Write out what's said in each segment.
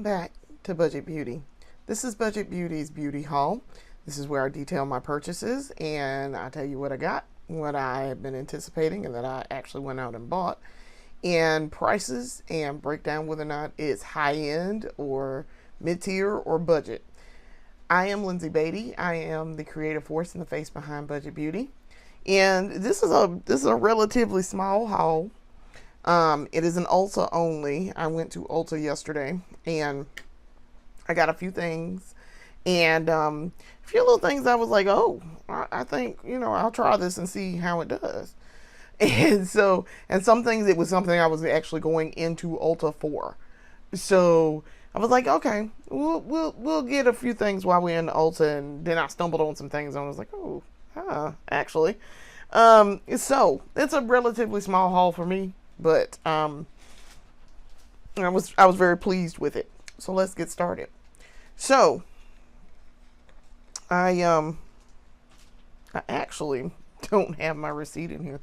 back to Budget Beauty. This is Budget Beauty's beauty haul. This is where I detail my purchases and I tell you what I got, what I have been anticipating, and that I actually went out and bought, and prices, and break down whether or not it's high end or mid-tier or budget. I am Lindsay Beatty. I am the creative force and the face behind Budget Beauty. And this is a relatively small haul. It is an Ulta only. I went to Ulta yesterday and I got a few things, and a few little things I was like, oh, I think, I'll try this and see how it does. And some things, it was something I was actually going into Ulta for. So I was like, okay, we'll get a few things while we're in Ulta. And then I stumbled on some things and I was like, oh, actually. So it's a relatively small haul for me, but I was very pleased with it. So let's get started. So I actually don't have my receipt in here.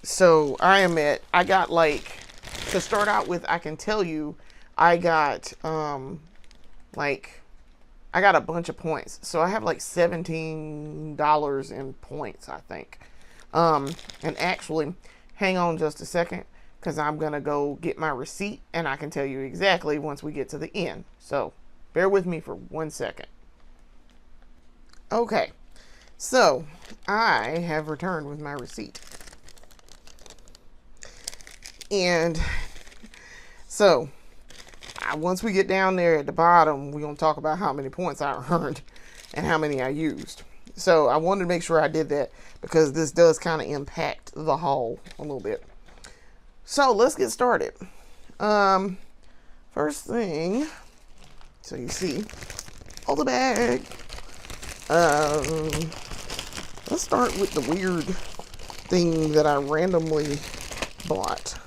So I got, like, to start out with, I can tell you I got I got a bunch of points. So I have like $17 in points, I think. And actually, hang on just a second, because I'm going to go get my receipt and I can tell you exactly once we get to the end. So bear with me for 1 second. Okay, so I have returned with my receipt. And so once we get down there at the bottom, we're going to talk about how many points I earned and how many I used. So I wanted to make sure I did that because this does kind of impact the haul a little bit. So let's get started. First thing, so you see, all the bag. Let's start with the weird thing that I randomly bought.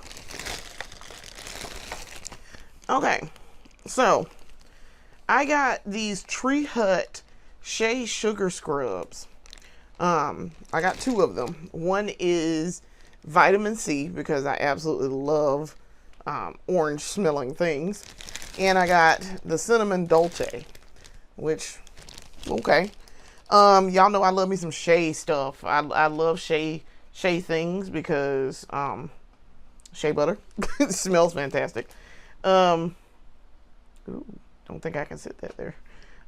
Okay, so I got these Tree Hut Shea Sugar Scrubs. I got two of them. One is vitamin C, because I absolutely love orange smelling things. And I got the Cinnamon Dolce, which, okay. Y'all know I love me some Shea stuff. I love Shea things because shea butter. It smells fantastic. Ooh, don't think I can sit that there.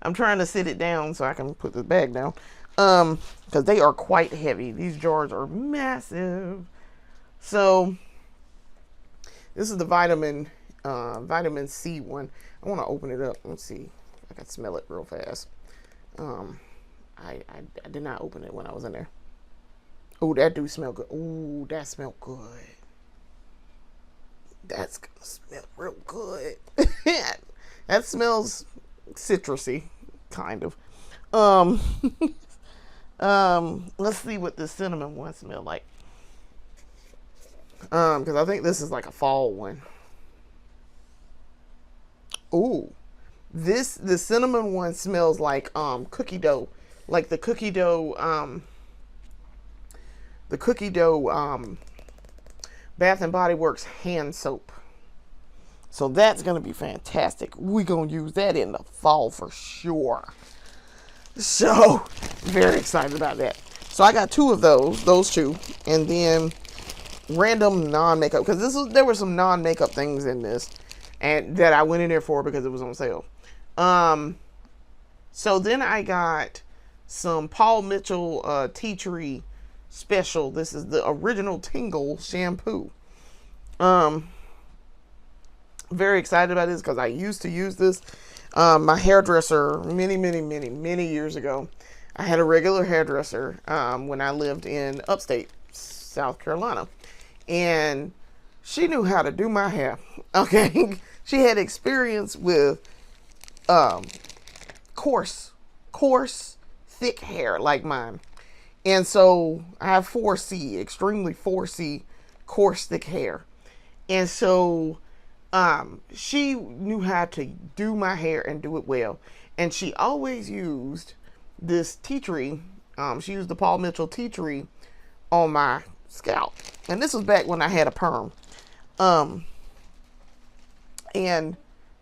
I'm trying to sit it down so I can put the bag down. Because they are quite heavy. These jars are massive. So this is the vitamin C one. I want to open it up. Let's see if I can smell it real fast. I did not open it when I was in there. Oh, that do smell good. Oh, that smell good. That's gonna smell real good. That smells citrusy, kind of. Let's see what the cinnamon one smells like. Because I think this is like a fall one. Ooh, the cinnamon one smells like cookie dough, like the cookie dough Bath and Body Works hand soap. So that's gonna be fantastic. We're gonna use that in the fall for sure. So very excited about that. So I got two of those two, and then random non-makeup, because there were some non-makeup things in this, and that I went in there for because it was on sale. So then I got some Paul Mitchell Tea Tree Special. This is the original Tingle shampoo. Very excited about this because I used to use this. My hairdresser many years ago, I had a regular hairdresser when I lived in upstate South Carolina, and she knew how to do my hair. Okay, she had experience with coarse, thick hair like mine. And so I have 4C, extremely 4C, coarse, thick hair. And so she knew how to do my hair and do it well. And she always used this tea tree. She used the Paul Mitchell tea tree on my scalp. And this was back when I had a perm. And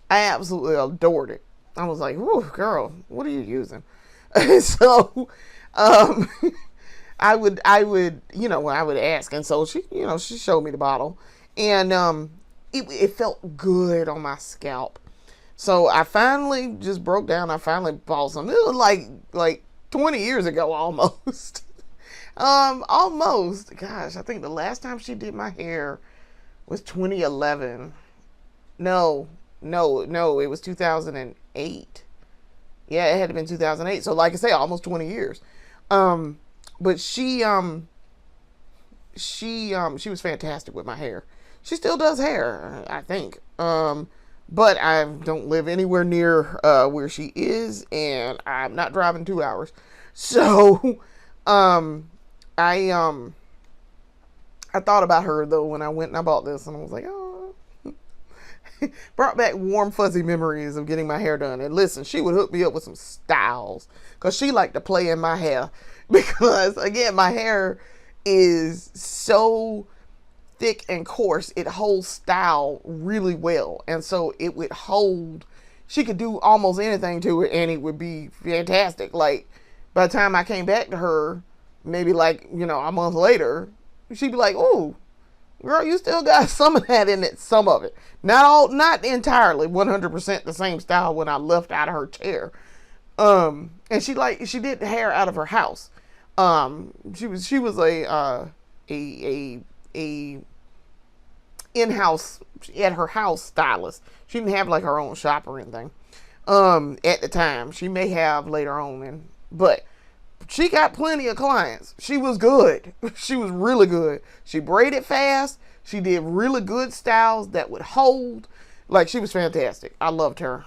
I absolutely adored it. I was like, "Whoa, girl, what are you using?" So, um, I would ask, and so she showed me the bottle, and it felt good on my scalp. So I finally just broke down. I finally bought some. It was like 20 years ago almost. Almost. Gosh, I think the last time she did my hair was 2011. No, no, it was 2008. Yeah, it had to been 2008. So like I say, almost 20 years. Um, but she was fantastic with my hair. She still does hair, I think. But I don't live anywhere near where she is, and I'm not driving 2 hours. So, um, I I thought about her though when I went and I bought this, and I was like, oh, brought back warm fuzzy memories of getting my hair done. And listen, she would hook me up with some styles because she liked to play in my hair because again, my hair is so thick and coarse, it holds style really well. And so it would hold, she could do almost anything to it and it would be fantastic. Like by the time I came back to her, maybe like, a month later, she'd be like, "Oh, girl, you still got some of that in it, some of it. Not entirely 100% the same style when I left out of her chair." And she did hair out of her house. She was a in-house at her house stylist. She didn't have like her own shop or anything. At the time, she may have later on, but she got plenty of clients. She was good. She was really good. She braided fast. She did really good styles that would hold. Like she was fantastic. I loved her.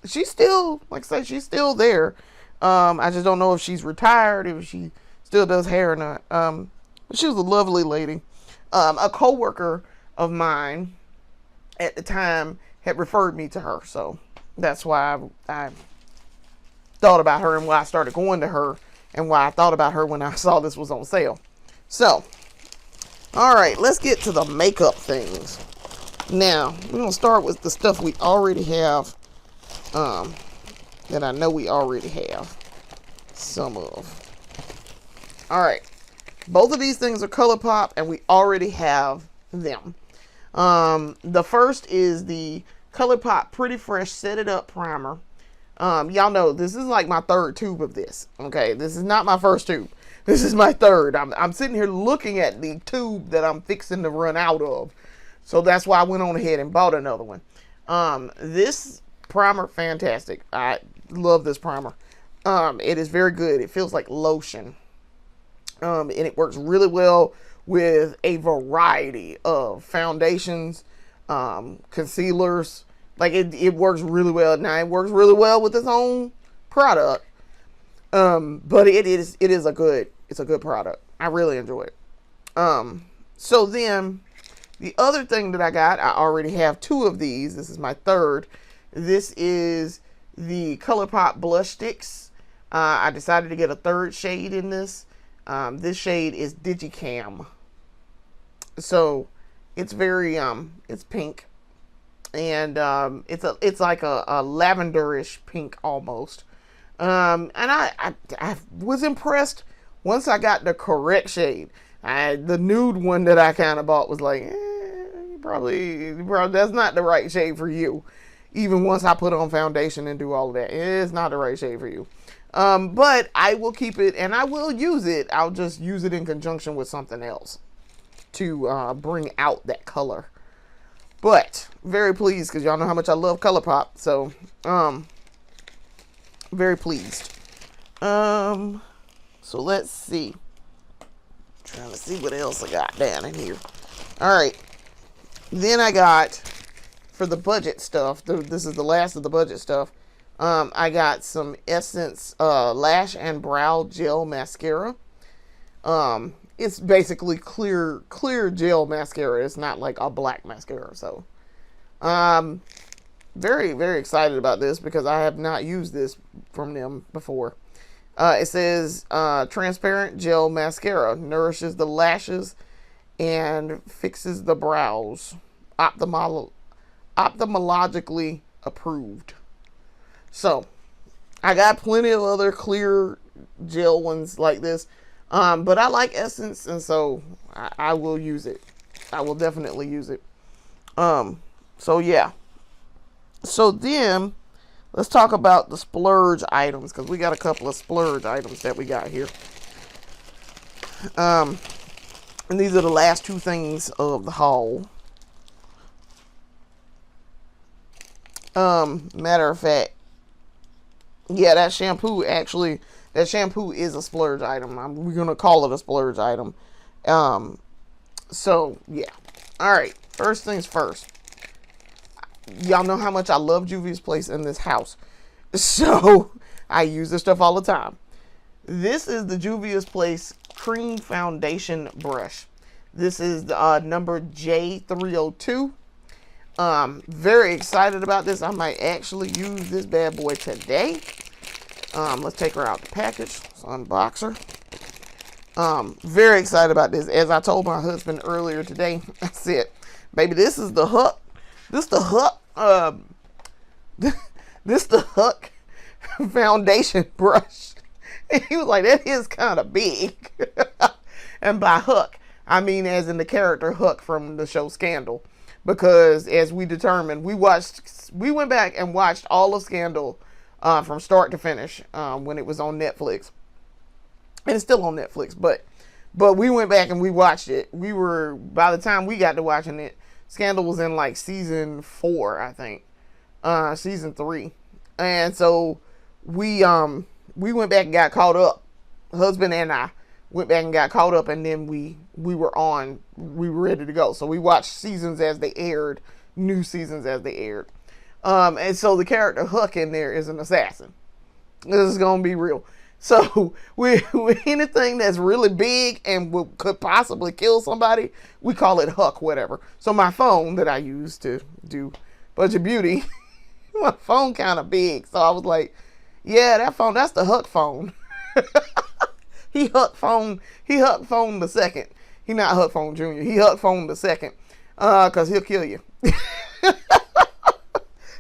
She's still, like I said, she's still there. I just don't know if she's retired, if she still does hair or not. But she was a lovely lady. A coworker of mine at the time had referred me to her, so that's why I thought about her and why I started going to her and why I thought about her when I saw this was on sale. So, all right, let's get to the makeup things. Now, we're going to start with the stuff we already have, that I know we already have some of. All right, both of these things are ColourPop, and we already have them. The first is the ColourPop Pretty Fresh Set It Up Primer. Y'all know this is like my third tube of this. Okay, this is not my first tube. This is my third. I'm sitting here looking at the tube that I'm fixing to run out of. So that's why I went on ahead and bought another one. This primer, fantastic. I love this primer. It is very good. It feels like lotion. And it works really well with a variety of foundations, concealers. Like it works really well. Now it works really well with its own product. But it's a good product. I really enjoy it. So then the other thing that I got, I already have two of these. This is my third. This is the ColourPop blush sticks. I decided to get a third shade in this. This shade is Digicam. So it's very it's pink. And it's like a lavenderish pink almost. And I was impressed once I got the correct shade. The nude one that I kind of bought was like, probably that's not the right shade for you. Even once I put on foundation and do all of that, it's not the right shade for you. But I will keep it and I will use it. I'll just use it in conjunction with something else to bring out that color. But very pleased because y'all know how much I love ColourPop. So, very pleased. So let's see. Trying to see what else I got down in here. All right. Then I got, for the budget stuff, this is the last of the budget stuff. I got some Essence Lash and Brow Gel Mascara. It's basically clear gel mascara. It's not like a black mascara. So, very, very excited about this because I have not used this from them before. It says transparent gel mascara nourishes the lashes and fixes the brows. ophthalmologically approved. So I got plenty of other clear gel ones like this. But I like Essence, and so I will use it. I will definitely use it. So yeah. So then let's talk about the Splurge items, because we got a couple of Splurge items that we got here. And these are the last two things of the haul. Matter of fact, yeah, that shampoo is a Splurge item. We're gonna call it a Splurge item. So yeah. All right. First things first. Y'all know how much I love Juvia's Place in this house, so I use this stuff all the time. This is the Juvia's Place Cream Foundation Brush. This is the number J302. Very excited about this. I might actually use this bad boy today. Let's take her out the package. Let's unbox her. Very excited about this. As I told my husband earlier today, I said, baby, this is the hook. This the hook. This the hook foundation brush. And he was like, that is kind of big. And by hook, I mean as in the character Hook from the show Scandal. Because as we determined, we went back and watched all of Scandal from start to finish when it was on Netflix. And it's still on Netflix, but we went back and we watched it. By the time we got to watching it, Scandal was in like season 4, I think. Season 3. And so we went back and got caught up. Husband and I went back and got caught up, and then we were ready to go. So we watched seasons as they aired, new seasons as they aired. And so the character Hook in there is an assassin. This is gonna be real. So with anything that's really big and could possibly kill somebody, we call it Hook, whatever. So my phone that I use to do Budget Beauty, my phone kind of big. So I was like, yeah, that phone, that's the Hook phone. He Hook phone the second. He not Hook phone Junior. He Hook phone the second. Cause he'll kill you.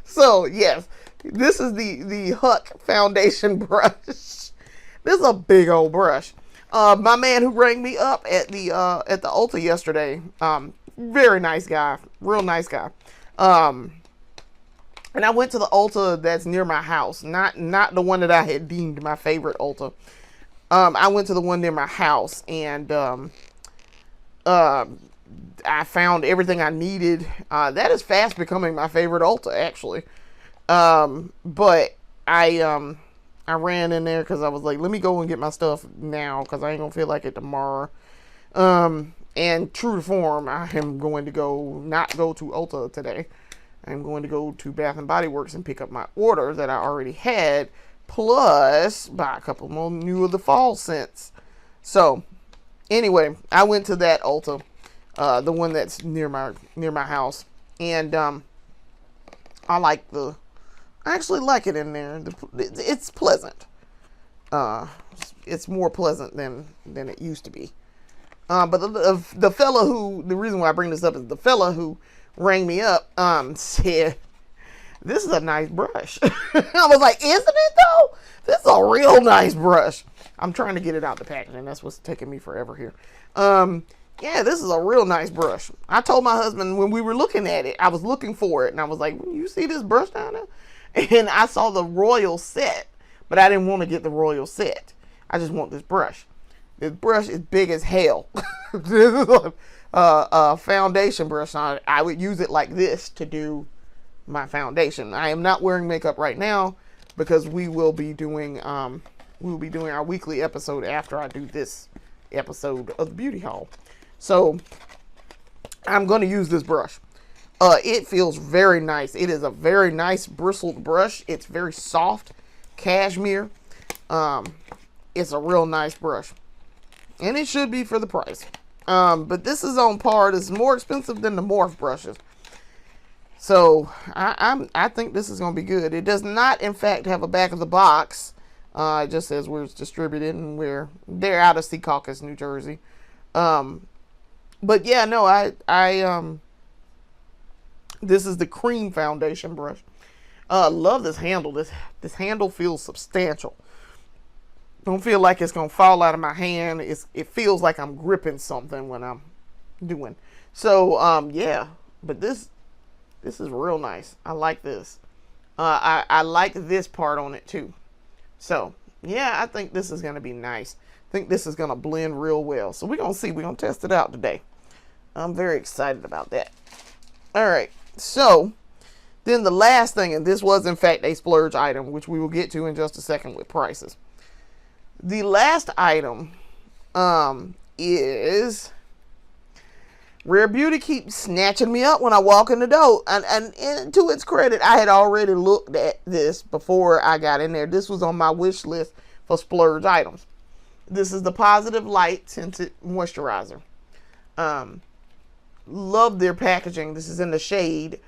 So yes, this is the Hook foundation brush. This is a big old brush. My man who rang me up at the Ulta yesterday, very nice guy, real nice guy. And I went to the Ulta that's near my house, not the one that I had deemed my favorite Ulta. I went to the one near my house, and I found everything I needed. That is fast becoming my favorite Ulta, actually. But I ran in there because I was like, let me go and get my stuff now because I ain't gonna feel like it tomorrow. And true to form, I am going to not go to Ulta today. I'm going to go to Bath and Body Works and pick up my order that I already had, plus buy a couple more new of the fall scents. So anyway, I went to that Ulta, the one that's near my house, and I actually like it in there. It's pleasant. It's more pleasant than it used to be. But the fella the reason why I bring this up is the fella who rang me up said, this is a nice brush. I was like, isn't it though? This is a real nice brush. I'm trying to get it out the package, and that's what's taking me forever here. Yeah, this is a real nice brush. I told my husband when we were looking at it, I was looking for it, and I was like, you see this brush down there? And I saw the Royal set, but I didn't want to get the Royal set. I just want this brush. This brush is big as hell. This is a foundation brush. I would use it like this to do my foundation. I am not wearing makeup right now because we will be doing our weekly episode after I do this episode of the beauty haul. So I'm going to use this brush. It feels very nice. It is a very nice bristled brush. It's very soft cashmere. It's a real nice brush, and it should be for the price. But this is on par. This is more expensive than the Morph brushes. So I think this is going to be good. It does not, in fact, have a back of the box. It just says where it's distributed, and they're out of Secaucus, New Jersey. But yeah, no, This is the cream foundation brush. Love this handle. This handle feels substantial. Don't feel like it's gonna fall out of my hand. It feels like I'm gripping something when I'm doing. So yeah, but this is real nice. I like this. I like this part on it too. So yeah, I think this is gonna be nice. I think this is gonna blend real well. So we're gonna see. We're gonna test it out today. I'm very excited about that. All right, so then the last thing, and this was in fact a splurge item, which we will get to in just a second with prices. The last item is Rare Beauty keeps snatching me up when I walk in the door. And to its credit, I had already looked at this before I got in there. This was on my wish list for splurge items. This is the Positive Light Tinted Moisturizer. Love their packaging. This is in the shade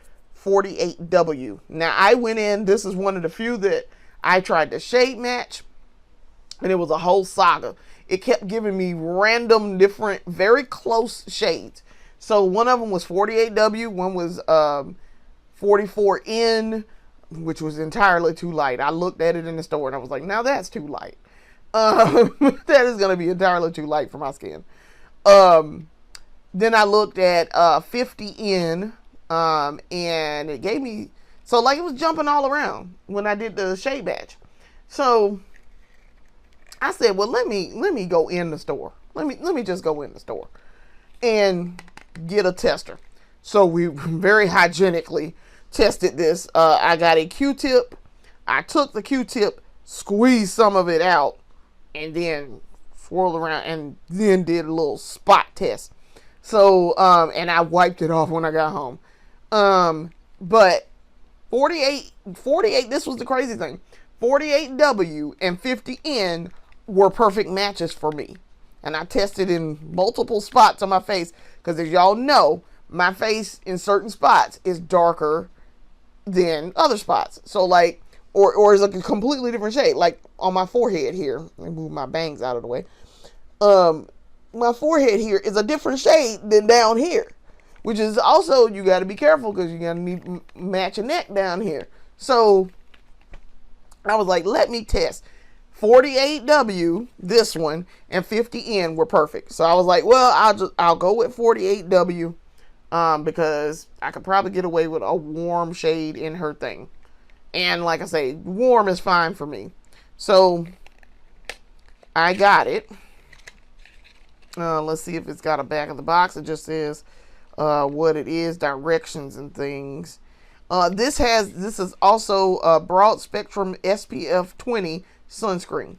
48W. Now, I went in. This is one of the few that I tried to shade match. And it was a whole saga. It kept giving me random, different, very close shades. So one of them was 48W. One was 44N, which was entirely too light. I looked at it in the store and I was like, now that's too light. That is going to be entirely too light for my skin. Then I looked at 50N, and it gave me, so like it was jumping all around when I did the shade batch. So I said, well, let me go in the store. Let me just go in the store and get a tester. So we very hygienically tested this. I got a Q-tip. I took the Q-tip, squeezed some of it out, and then swirled around and then did a little spot test. So, and I wiped it off when I got home. But 48, this was the crazy thing. 48W and 50N were perfect matches for me. And I tested in multiple spots on my face because, as y'all know, my face in certain spots is darker than other spots. So like, or is like a completely different shade. Like on my forehead here, let me move my bangs out of the way. My forehead here is a different shade than down here, which is also, you got to be careful because you're going to need to match your neck down here. So I was like, let me test. 48W, this one, and 50N were perfect. So I was like, well, I'll go with 48W because I could probably get away with a warm shade in her thing. And like I say, warm is fine for me. So I got it. Let's see if it's got a back of the box. It just says what it is, directions and things. This is also a broad spectrum SPF 20 sunscreen.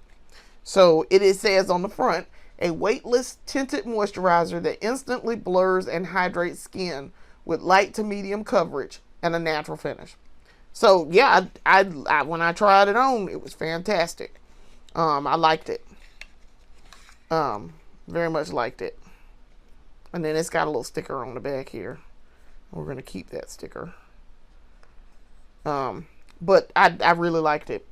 So it says on the front, a weightless tinted moisturizer that instantly blurs and hydrates skin with light to medium coverage and a natural finish. So yeah, I when I tried it on, it was fantastic. I liked it. Very much liked it. And then it's got a little sticker on the back here. We're going to keep that sticker. But I really liked it.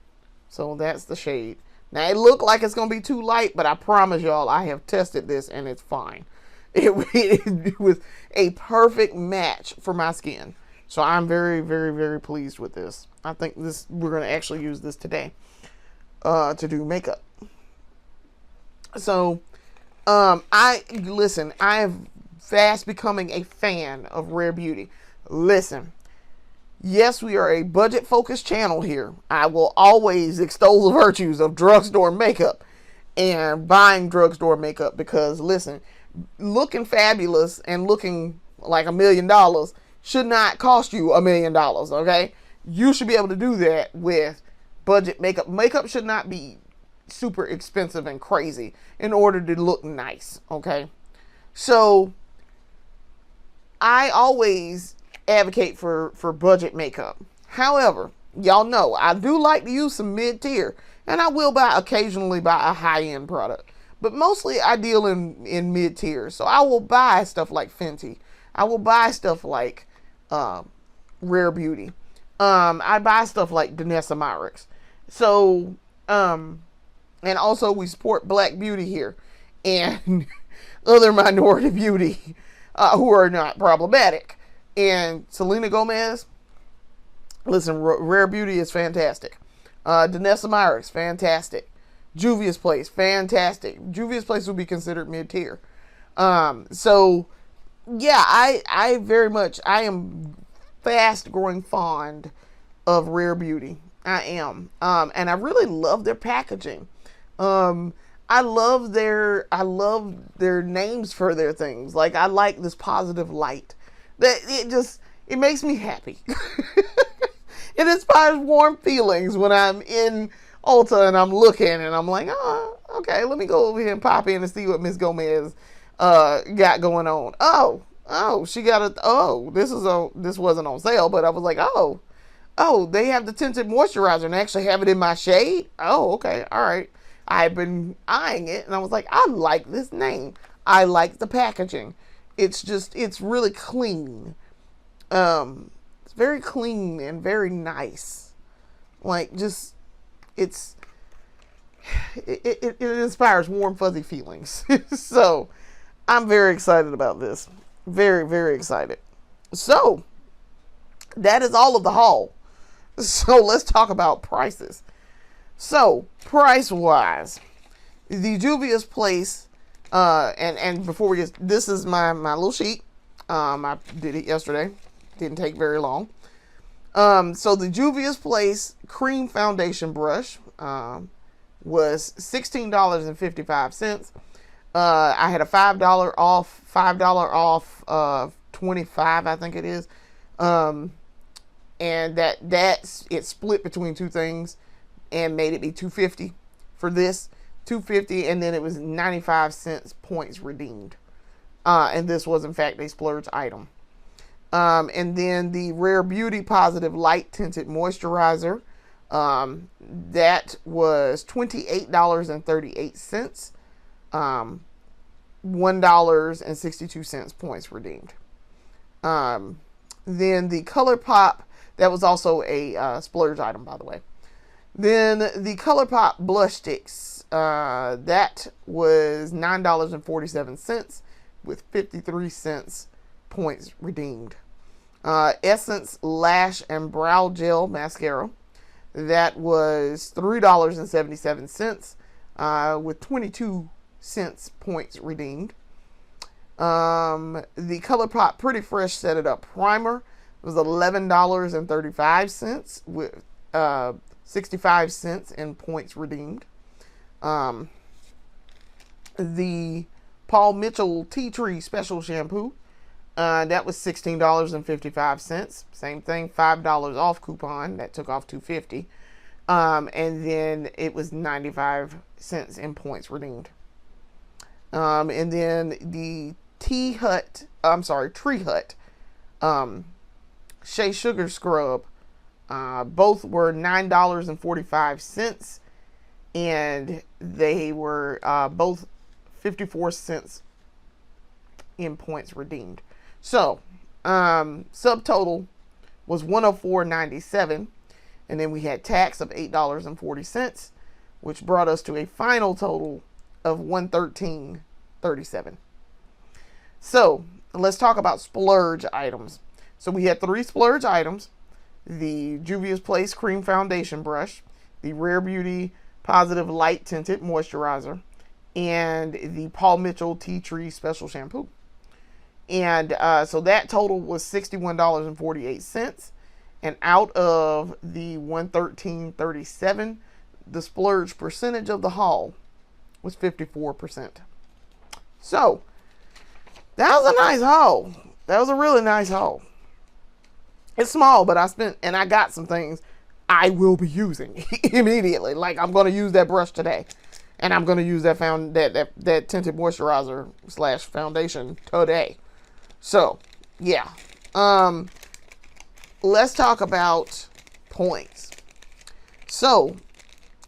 So that's the shade. Now it looked like it's going to be too light, but I promise y'all I have tested this and it's fine. It was a perfect match for my skin. So I'm very, very, very pleased with this. I think we're going to actually use this today to do makeup. So I am fast becoming a fan of Rare Beauty. Listen, yes, we are a budget focused channel here. I will always extol the virtues of drugstore makeup and buying drugstore makeup because, listen, looking fabulous and looking like $1 million should not cost you $1 million, okay? You should be able to do that with budget makeup. Makeup should not be super expensive and crazy in order to look nice, okay? So I always advocate for budget makeup. However, y'all know I do like to use some mid-tier, and I will occasionally buy a high-end product, but mostly I deal in mid-tier. So I will buy stuff like Fenty. I will buy stuff like Rare Beauty. I buy stuff like Danessa Myricks. So and also we support Black Beauty here and other minority beauty who are not problematic. And Selena Gomez, listen, Rare Beauty is fantastic. Danessa Myricks, fantastic. Juvia's Place, fantastic. Juvia's Place would be considered mid-tier. So yeah, I very much, I am fast growing fond of Rare Beauty. I am. And I really love their packaging. I love their names for their things. Like, I like this positive light. That it makes me happy. It inspires warm feelings when I'm in Ulta and I'm looking and I'm like, oh, okay, let me go over here and pop in and see what Miss Gomez got going on. She got this wasn't on sale, but I was like, they have the tinted moisturizer and actually have it in my shade. Oh, okay, all right. I've been eyeing it and I was like, I like this name. I like the packaging. It's really clean. It's very clean and very nice. Like, just, it inspires warm, fuzzy feelings. So, I'm very excited about this. Very, very excited. So, that is all of the haul. So, let's talk about prices. So, price-wise, the Juvia's Place, and before we get, this is my little sheet. I did it yesterday. Didn't take very long. So the Juvia's Place cream foundation brush was $16.55. I had a $5 off 25, I think it is. And it split between two things and made it be $2.50 for this. $2.50, and then it was 95 cents points redeemed. And this was in fact a Splurge item. And then the Rare Beauty Positive Light Tinted Moisturizer, that was $28.38. $1.62 points redeemed. Then the ColourPop, that was also a Splurge item, by the way. Then the ColourPop blush sticks, that was $9.47 with 53 cents points redeemed. Essence Lash and Brow Gel Mascara, that was $3.77 with 22 cents points redeemed. The ColourPop Pretty Fresh Set It Up Primer was $11.35 with 65 cents in points redeemed. The Paul Mitchell Tea Tree Special Shampoo, that was $16.55. Same thing, $5 off coupon. That took off $2.50. And then it was 95 cents in points redeemed. And then the Tree Hut Shea Sugar Scrub, both were $9.45, and they were both 54 cents in points redeemed. So, subtotal was $104.97, and then we had tax of $8.40, which brought us to a final total of $113.37. So, let's talk about Splurge items. So, we had 3 Splurge items: the Juvia's Place Cream Foundation Brush, the Rare Beauty Positive Light Tinted Moisturizer, and the Paul Mitchell Tea Tree Special Shampoo. And so that total was $61.48. And out of the $113.37, the Splurge percentage of the haul was 54%. So that was a nice haul. That was a really nice haul. It's small, but I got some things I will be using immediately. Like, I'm going to use that brush today, and I'm going to use that tinted moisturizer / foundation today. So, yeah. Let's talk about points. So,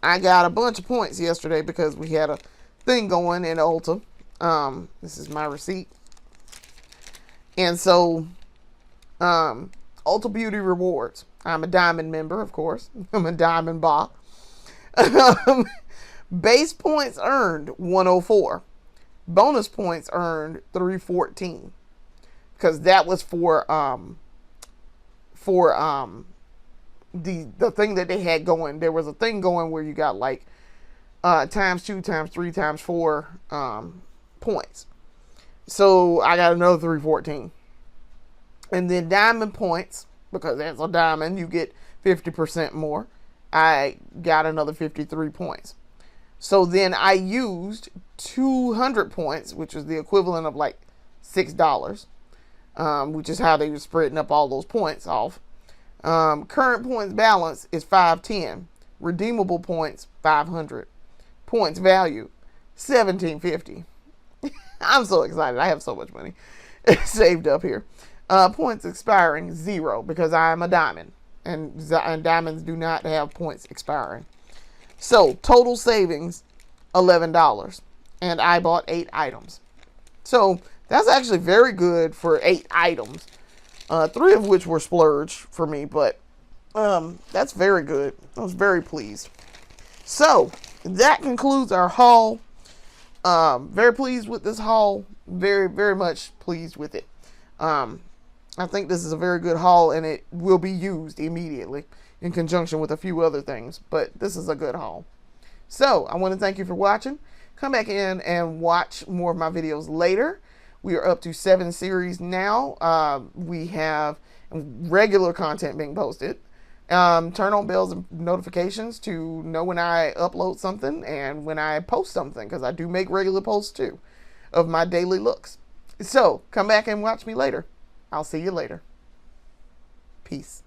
I got a bunch of points yesterday because we had a thing going in Ulta. This is my receipt. And so, Ulta Beauty Rewards. I'm a diamond member, of course. I'm a diamond bot. Base points earned 104. Bonus points earned 314. because that was for the thing that they had going. There was a thing going where you got like times 2, times 3, times 4 points. So I got another 314. And then diamond points, because that's a diamond, you get 50% more. I got another 53 points. So then I used 200 points, which is the equivalent of like $6, which is how they were spreading up all those points off. Current points balance is 510. Redeemable points, 500. Points value, 1750. I'm so excited. I have so much money saved up here. Points expiring, 0, because I'm a diamond. And diamonds do not have points expiring. So, total savings, $11. And I bought 8 items. So, that's actually very good for 8 items. 3 of which were Splurge for me, but that's very good. I was very pleased. So, that concludes our haul. Very pleased with this haul. Very, very much pleased with it. I think this is a very good haul, and it will be used immediately in conjunction with a few other things. But this is a good haul. So, I want to thank you for watching. Come back in and watch more of my videos later. We are up to 7 series now. We have regular content being posted. Turn on bells and notifications to know when I upload something and when I post something, because I do make regular posts too of my daily looks. So come back and watch me later. I'll see you later. Peace.